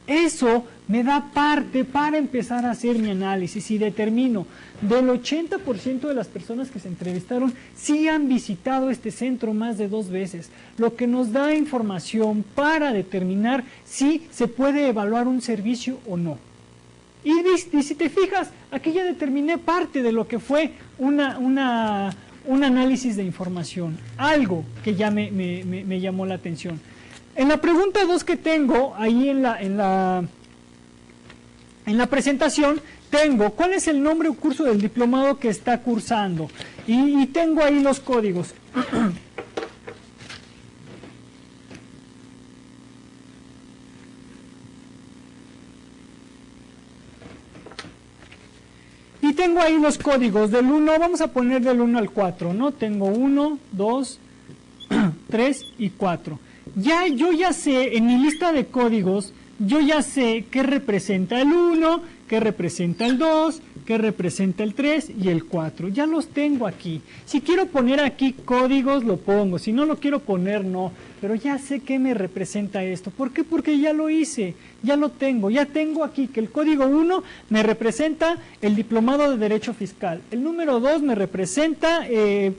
S1: Eso me da parte para empezar a hacer mi análisis y determino del 80% de las personas que se entrevistaron sí han visitado este centro más de 2 veces, lo que nos da información para determinar si se puede evaluar un servicio o no. Y si te fijas, aquí ya determiné parte de lo que fue un análisis de información, algo que ya me llamó la atención. En la pregunta 2 que tengo ahí en la presentación, tengo cuál es el nombre o curso del diplomado que está cursando y tengo ahí los códigos. Y tengo ahí los códigos del 1, vamos a poner del 1 al 4, ¿no? Tengo 1, 2, 3 y 4. Yo ya sé, en mi lista de códigos, yo ya sé qué representa el 1, qué representa el 2, qué representa el 3 y el 4. Ya los tengo aquí. Si quiero poner aquí códigos, lo pongo. Si no lo quiero poner, no. Pero ya sé qué me representa esto. ¿Por qué? Porque ya lo hice, ya lo tengo. Ya tengo aquí que el código 1 me representa el diplomado de Derecho Fiscal. El número 2 me representa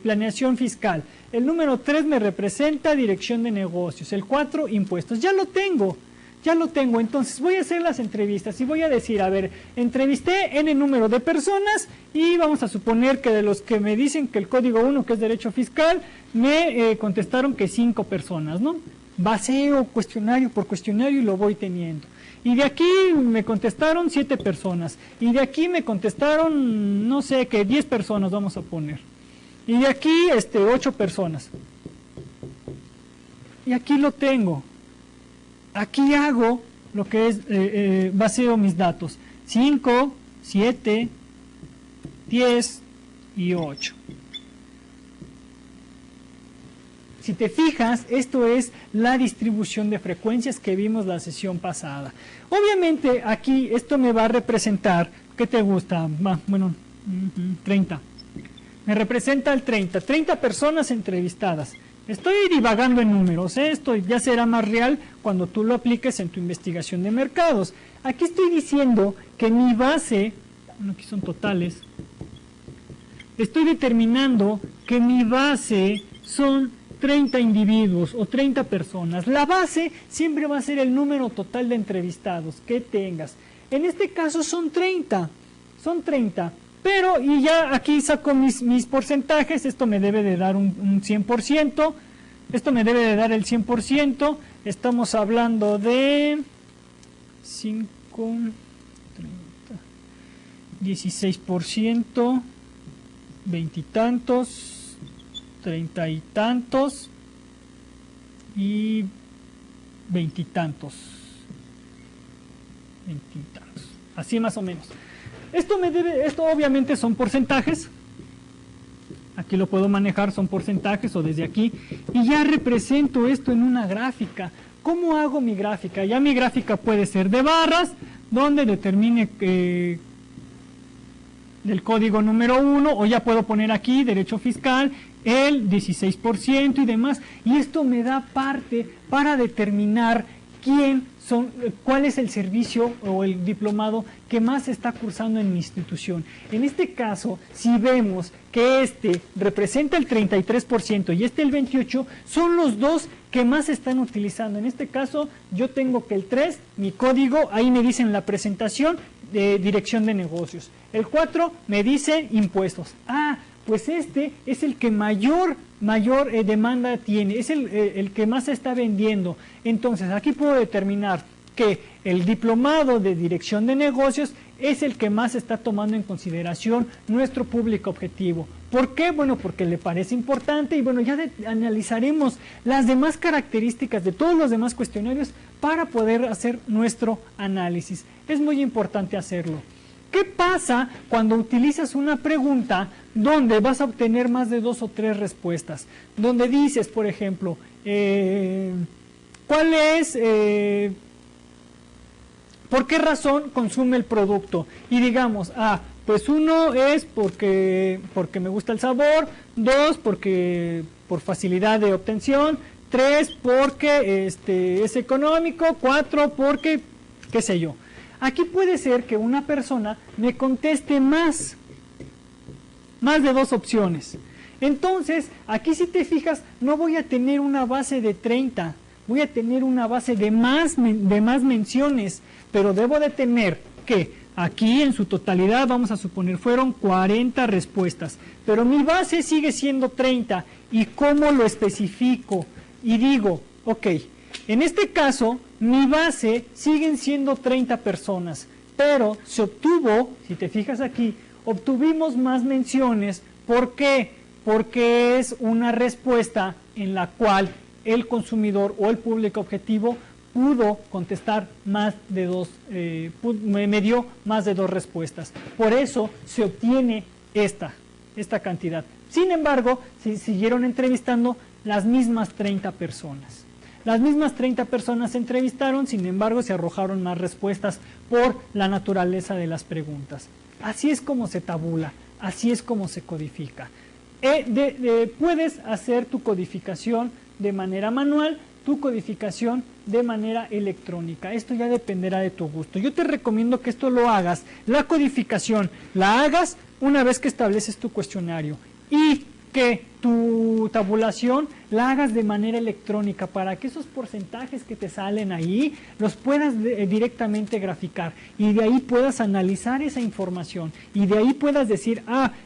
S1: planeación fiscal. El número 3 me representa dirección de negocios. El 4, impuestos. Ya lo tengo. Ya lo tengo, entonces voy a hacer las entrevistas y voy a decir, a ver, entrevisté N número de personas y vamos a suponer que de los que me dicen que el código 1, que es derecho fiscal, me contestaron que 5 personas, ¿no? Baseo cuestionario por cuestionario y lo voy teniendo. Y de aquí me contestaron 7 personas. Y de aquí me contestaron, no sé, que 10 personas vamos a poner. Y de aquí 8 personas. Y aquí lo tengo. Aquí hago lo que es, baseo mis datos, 5, 7, 10 y 8. Si te fijas, esto es la distribución de frecuencias que vimos la sesión pasada. Obviamente aquí esto me va a representar, ¿qué te gusta? Bueno, 30. Me representa el 30 personas entrevistadas. Estoy divagando en números, esto ya será más real cuando tú lo apliques en tu investigación de mercados. Aquí estoy diciendo que mi base, bueno, aquí son totales, estoy determinando que mi base son 30 individuos o 30 personas. La base siempre va a ser el número total de entrevistados que tengas. En este caso son 30, pero y ya aquí saco mis porcentajes. Esto me debe de dar un 100%, esto me debe de dar el 100%, estamos hablando de 5, 30, 16%, 20 y tantos, 30 y tantos y 20 y tantos, así más o menos. Esto obviamente son porcentajes, aquí lo puedo manejar, son porcentajes o desde aquí, y ya represento esto en una gráfica. ¿Cómo hago mi gráfica? Ya mi gráfica puede ser de barras, donde determine del código número 1, o ya puedo poner aquí derecho fiscal, el 16% y demás, y esto me da parte para determinar cuál es el servicio o el diplomado que más se está cursando en mi institución. En este caso, si vemos que este representa el 33% y este el 28%, son los dos que más se están utilizando. En este caso, yo tengo que el 3, mi código, ahí me dicen la presentación de dirección de negocios. El 4 me dice impuestos. Pues este es el que mayor demanda tiene, es el que más se está vendiendo. Entonces aquí puedo determinar que el diplomado de dirección de negocios es el que más está tomando en consideración nuestro público objetivo. ¿Por qué? Bueno, porque le parece importante y bueno, ya analizaremos las demás características de todos los demás cuestionarios para poder hacer nuestro análisis. Es muy importante hacerlo. ¿Qué pasa cuando utilizas una pregunta donde vas a obtener más de 2 o 3 respuestas? Donde dices, por ejemplo, ¿cuál es, por qué razón consume el producto? Y digamos, pues 1 es porque me gusta el sabor, 2 porque por facilidad de obtención, 3 porque es económico, 4 porque, qué sé yo. Aquí puede ser que una persona me conteste más de 2 opciones. Entonces, aquí si te fijas, no voy a tener una base de 30, voy a tener una base de más menciones, pero debo de tener que aquí en su totalidad, vamos a suponer, fueron 40 respuestas, pero mi base sigue siendo 30. ¿Y cómo lo especifico? Y digo, ok, en este caso, mi base siguen siendo 30 personas, pero se obtuvo, si te fijas aquí, obtuvimos más menciones. ¿Por qué? Porque es una respuesta en la cual el consumidor o el público objetivo pudo contestar más de 2, me dio más de 2 respuestas. Por eso se obtiene esta cantidad. Sin embargo, se siguieron entrevistando las mismas 30 personas. Las mismas 30 personas se entrevistaron, sin embargo se arrojaron más respuestas por la naturaleza de las preguntas. Así es como se tabula, así es como se codifica. Puedes hacer tu codificación de manera manual, tu codificación de manera electrónica. Esto ya dependerá de tu gusto. Yo te recomiendo que esto lo hagas, la codificación la hagas una vez que estableces tu cuestionario y que tu tabulación la hagas de manera electrónica para que esos porcentajes que te salen ahí los puedas directamente graficar y de ahí puedas analizar esa información y de ahí puedas decir,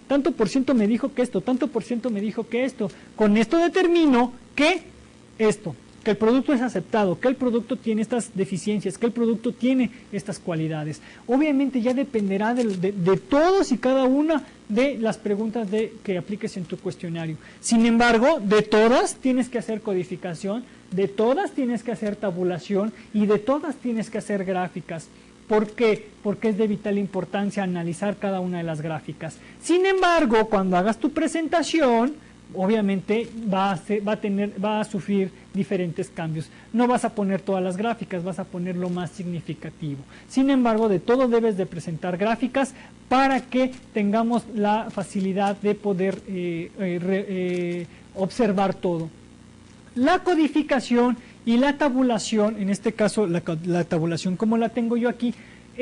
S1: tanto por ciento me dijo que esto, tanto por ciento me dijo que esto, con esto determino que el producto es aceptado, que el producto tiene estas deficiencias, que el producto tiene estas cualidades. Obviamente ya dependerá de todos y cada una de las preguntas que apliques en tu cuestionario. Sin embargo, de todas tienes que hacer codificación, de todas tienes que hacer tabulación y de todas tienes que hacer gráficas. ¿Por qué? Porque es de vital importancia analizar cada una de las gráficas. Sin embargo, cuando hagas tu presentación, obviamente va a sufrir diferentes cambios. No vas a poner todas las gráficas, vas a poner lo más significativo. Sin embargo, de todo debes de presentar gráficas para que tengamos la facilidad de poder observar todo. La codificación y la tabulación, en este caso la tabulación como la tengo yo aquí,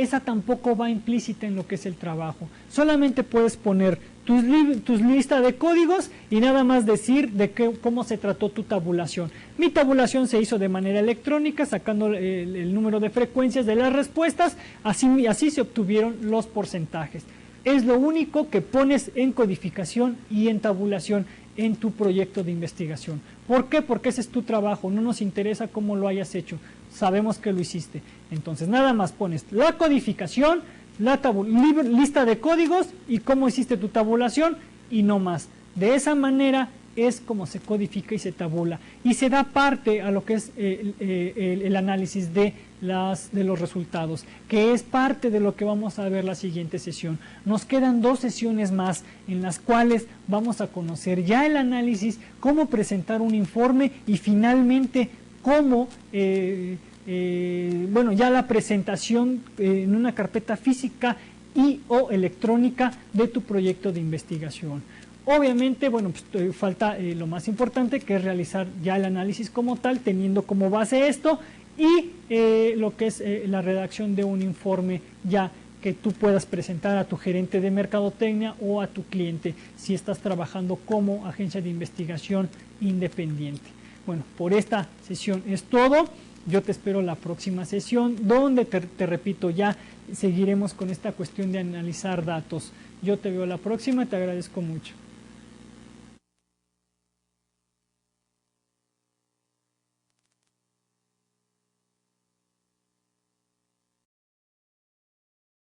S1: esa tampoco va implícita en lo que es el trabajo. Solamente puedes poner tus listas de códigos y nada más decir de cómo se trató tu tabulación. Mi tabulación se hizo de manera electrónica, sacando el número de frecuencias de las respuestas, así se obtuvieron los porcentajes. Es lo único que pones en codificación y en tabulación en tu proyecto de investigación. ¿Por qué? Porque ese es tu trabajo, no nos interesa cómo lo hayas hecho, sabemos que lo hiciste. Entonces nada más pones la codificación, la lista de códigos y cómo hiciste tu tabulación y no más. De esa manera es como se codifica y se tabula y se da parte a lo que es el análisis de los resultados, que es parte de lo que vamos a ver la siguiente sesión. Nos quedan 2 sesiones más en las cuales vamos a conocer ya el análisis, cómo presentar un informe y finalmente cómo ya la presentación en una carpeta física y o electrónica de tu proyecto de investigación. Obviamente, pues, falta lo más importante, que es realizar ya el análisis como tal, teniendo como base esto y lo que es la redacción de un informe ya que tú puedas presentar a tu gerente de mercadotecnia o a tu cliente si estás trabajando como agencia de investigación independiente. Bueno, por esta sesión es todo. Yo te espero la próxima sesión donde, te repito, ya seguiremos con esta cuestión de analizar datos. Yo te veo la próxima y te agradezco mucho.